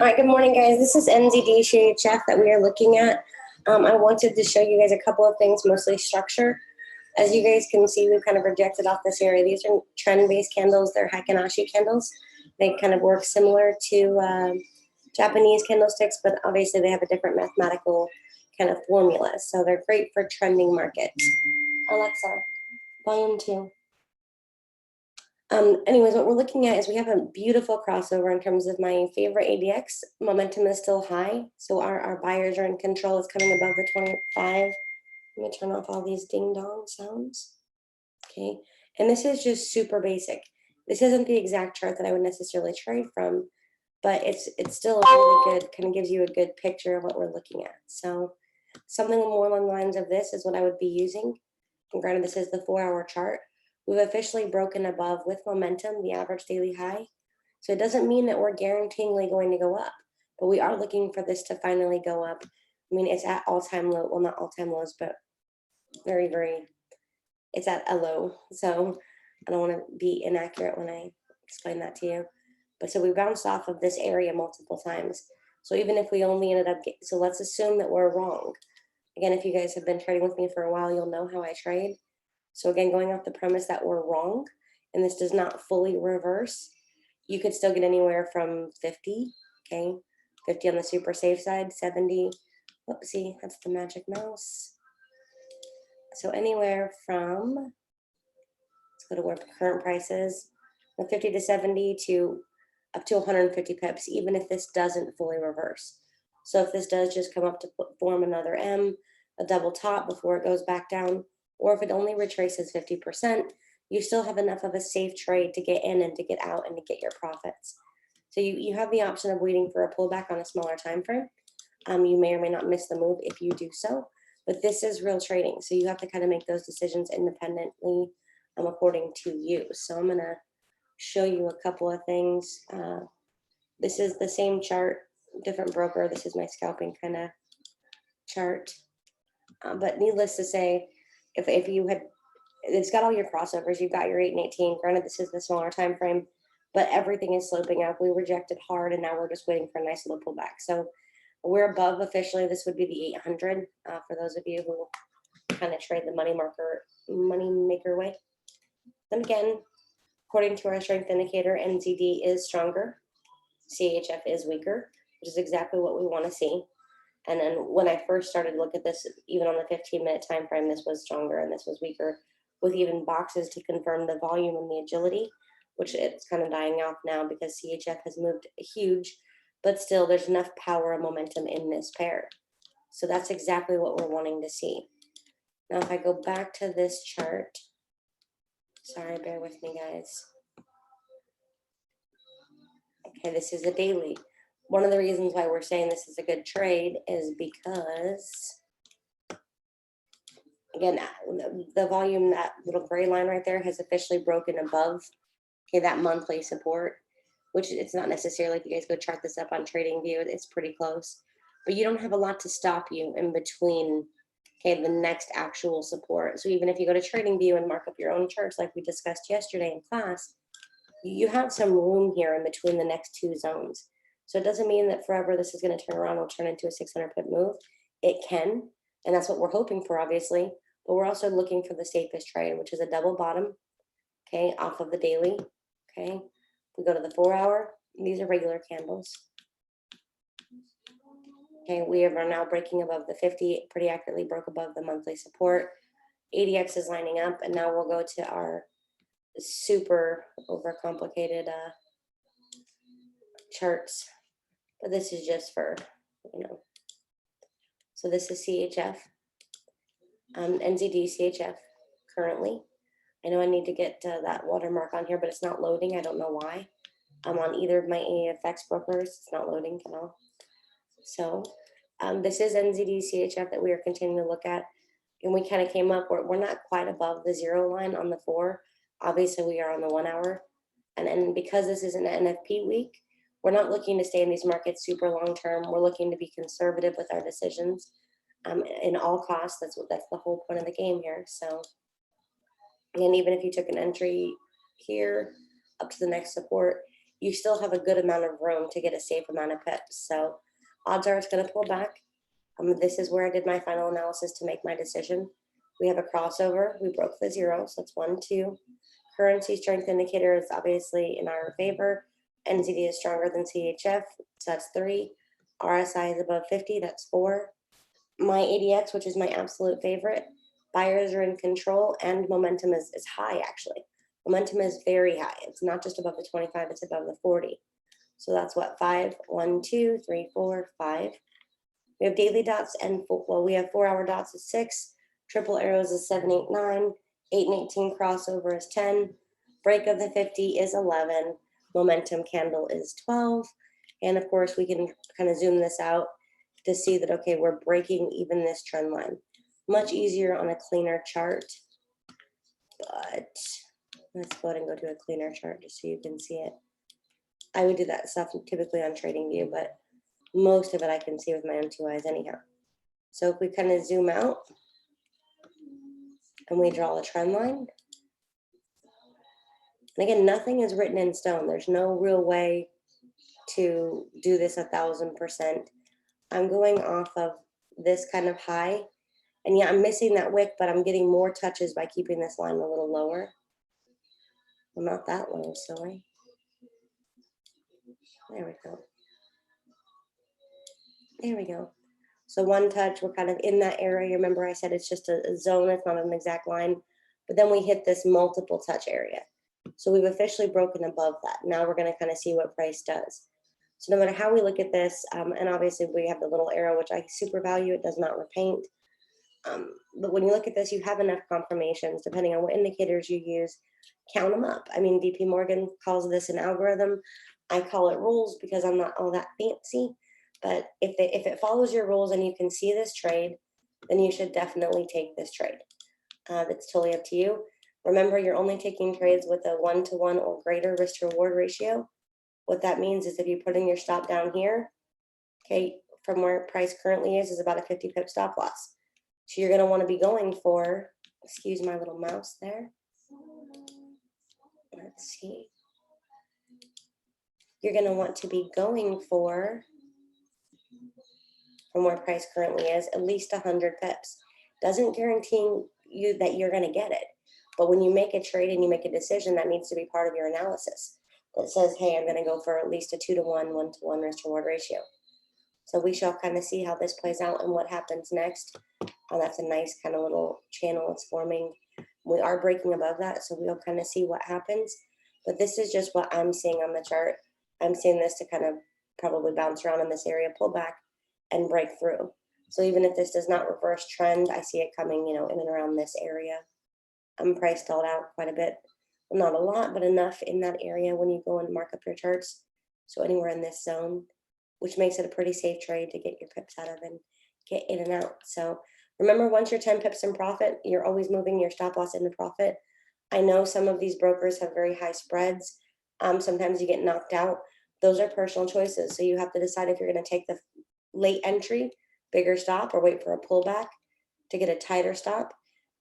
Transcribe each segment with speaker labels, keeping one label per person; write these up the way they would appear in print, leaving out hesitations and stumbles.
Speaker 1: All right, good morning, guys. This is NZDCHF that we are looking at. I wanted to show you guys a couple of things, mostly structure. As you guys can see, we've kind of projected off this area. These are trend-based candles. They're Heiken Ashi candles. They kind of work similar to Japanese candlesticks, but obviously they have a different mathematical kind of formula. So they're great for trending markets. Alexa, volume 2. Anyways, what we're looking at is we have a beautiful crossover in terms of my favorite ADX. Momentum is still high, so our buyers are in control. It's coming above the 25. Let me turn off all these ding-dong sounds. Okay, and this is just super basic. This isn't the exact chart that I would necessarily trade from, but it's still a really good, kind of gives you a good picture of what we're looking at. So something more along the lines of this is what I would be using. And granted, this is the 4-hour chart. We've officially broken above with momentum, the average daily high. So it doesn't mean that we're guaranteeingly going to go up, but we are looking for this to finally go up. I mean, it's at all-time low, well, not all-time lows, but very, very, it's at a low. So I don't want to be inaccurate when I explain that to you. But so we bounced off of this area multiple times. So even if we only ended up, so let's assume that we're wrong. Again, if you guys have been trading with me for a while, you'll know how I trade. So again, going off the premise that we're wrong, and this does not fully reverse, you could still get anywhere from 50, okay? 50 on the super safe side, 70, whoopsie, that's the magic mouse. So anywhere from, let's go to where current price is, 50 to 70 to up to 150 pips, even if this doesn't fully reverse. So if this does just come up to form another M, a double top before it goes back down, or if it only retraces 50%, you still have enough of a safe trade to get in and to get out and to get your profits. So you have the option of waiting for a pullback on a smaller time frame. You may or may not miss the move if you do so, but this is real trading. So you have to kind of make those decisions independently according to you. So I'm gonna show you a couple of things. This is the same chart, different broker. This is my scalping kind of chart. But needless to say, if you had, it's got all your crossovers, you've got your 8 and 18. Granted, this is the smaller time frame, but everything is sloping up. We rejected hard, and now we're just waiting for a nice little pullback. So we're above officially. This would be the 800 for those of you who kind of trade the money maker way. Then again, according to our strength indicator, NZD is stronger, CHF is weaker, which is exactly what we want to see. And then when I first started to look at this, even on the 15-minute time frame, this was stronger and this was weaker, with even boxes to confirm the volume and the agility, which it's kind of dying off now because CHF has moved huge, but still there's enough power and momentum in this pair. So that's exactly what we're wanting to see. Now, if I go back to this chart, sorry, bear with me, guys. Okay, this is a daily. One of the reasons why we're saying this is a good trade is because, again, the volume, that little gray line right there has officially broken above, okay, that monthly support, which it's not necessarily, if you guys go chart this up on TradingView, it's pretty close. But you don't have a lot to stop you in between okay, the next actual support. So even if you go to TradingView and mark up your own charts like we discussed yesterday in class, you have some room here in between the next two zones. So it doesn't mean that forever this is going to turn around and turn into a 600 pip move. It can, and that's what we're hoping for, obviously. But we're also looking for the safest trade, which is a double bottom, okay, off of the daily, okay. We go to the 4 hour. These are regular candles. Okay, we are now breaking above the 50, pretty accurately broke above the monthly support. ADX is lining up, and now we'll go to our super overcomplicated charts. But this is just for, so this is CHF, NZDCHF currently. I know I need to get that watermark on here, but it's not loading. I don't know why. I'm on either of my AFX brokers. It's not loading at all. So this is NZDCHF that we are continuing to look at. And we kind of came up, we're not quite above the 0 line on the 4. Obviously, we are on the 1 hour. And because this is an NFP week, we're not looking to stay in these markets super long term. We're looking to be conservative with our decisions in all costs. That's the whole point of the game here. So, and even if you took an entry here up to the next support, you still have a good amount of room to get a safe amount of pips. So odds are it's going to pull back. This is where I did my final analysis to make my decision. We have a crossover. We broke the 0, so that's 1, 2. Currency strength indicator is obviously in our favor. NZD is stronger than CHF, so that's 3. RSI is above 50, that's 4. My ADX, which is my absolute favorite, buyers are in control, and momentum is high, actually. Momentum is very high. It's not just above the 25, it's above the 40. So that's what, 5, 1, 2, 3, 4, 5. We have daily dots, and we have 4 hour dots is 6. Triple arrows is 7, 8, 9. 8 and 18 crossover is 10. Break of the 50 is 11. Momentum candle is 12. And of course, we can kind of zoom this out to see that, okay, we're breaking even this trend line. Much easier on a cleaner chart. But let's go ahead and go to a cleaner chart just so you can see it. I would do that stuff typically on TradingView, but most of it I can see with my own 2 eyes anyhow. So if we kind of zoom out and we draw a trend line, and again, nothing is written in stone. There's no real way to do this 1000%. I'm going off of this kind of high, and yeah, I'm missing that wick, but I'm getting more touches by keeping this line a little lower. Well, not that low, silly. There we go. There we go. So 1 touch, we're kind of in that area. Remember I said it's just a zone, it's not an exact line. But then we hit this multiple touch area. So we've officially broken above that. Now we're going to kind of see what price does. So no matter how we look at this, and obviously we have the little arrow, which I super value, it does not repaint. But when you look at this, you have enough confirmations, depending on what indicators you use, count them up. I mean, VP Morgan calls this an algorithm. I call it rules because I'm not all that fancy. But if it follows your rules and you can see this trade, then you should definitely take this trade. It's totally up to you. Remember, you're only taking trades with a 1-to-1 or greater risk to reward ratio. What that means is if you put in your stop down here, okay, from where price currently is about a 50 pip stop loss. So you're going to want to be going for, excuse my little mouse there. Let's see. You're going to want to be going for, from where price currently is, at least 100 pips. Doesn't guarantee you that you're going to get it. But when you make a trade and you make a decision, that needs to be part of your analysis. That says, hey, I'm going to go for at least a 2-to-1, 1-to-1 risk reward ratio. So we shall kind of see how this plays out and what happens next. That's a nice kind of little channel it's forming. We are breaking above that, so we'll kind of see what happens. But this is just what I'm seeing on the chart. I'm seeing this to kind of probably bounce around in this area, pull back, and break through. So even if this does not reverse trend, I see it coming, in and around this area. I'm price stalled out quite a bit. Well, not a lot, but enough in that area when you go and mark up your charts. So anywhere in this zone, which makes it a pretty safe trade to get your pips out of and get in and out. So remember, once you're 10 pips in profit, you're always moving your stop loss into profit. I know some of these brokers have very high spreads. Sometimes you get knocked out. Those are personal choices. So you have to decide if you're going to take the late entry, bigger stop, or wait for a pullback. to get a tighter stop,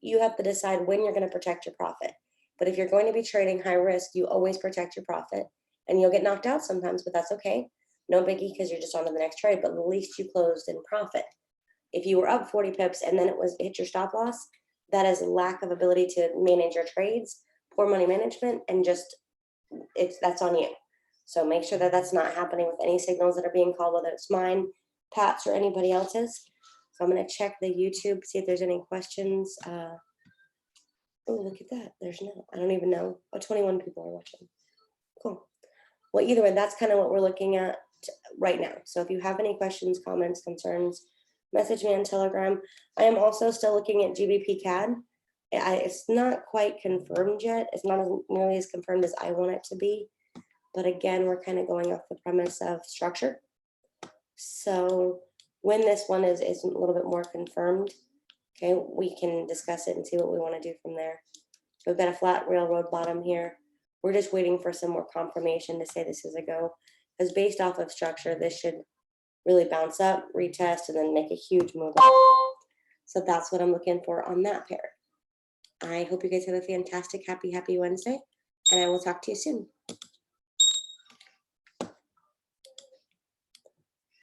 Speaker 1: you have to decide when you're going to protect your profit. But if you're going to be trading high risk, you always protect your profit, and you'll get knocked out sometimes, but that's okay. No biggie, because you're just on to the next trade, but at least you closed in profit. If you were up 40 pips and then it hit your stop loss, that is lack of ability to manage your trades, poor money management, and just that's on you. So make sure that that's not happening with any signals that are being called, whether it's mine, Pat's, or anybody else's. So I'm going to check the YouTube, see if there's any questions. Oh, look at that. There's no, I don't even know. Oh, 21 people are watching. Cool. Well, either way, that's kind of what we're looking at right now. So if you have any questions, comments, concerns, message me on Telegram. I am also still looking at gbpcad. It's not quite confirmed yet. It's not nearly as confirmed as I want it to be. But again, we're kind of going off the premise of structure. So when this one is a little bit more confirmed, okay, we can discuss it and see what we want to do from there. We've got a flat railroad bottom here. We're just waiting for some more confirmation to say this is a go. Because based off of structure, this should really bounce up, retest, and then make a huge move up. So that's what I'm looking for on that pair. I hope you guys have a fantastic, happy Wednesday, and I will talk to you soon.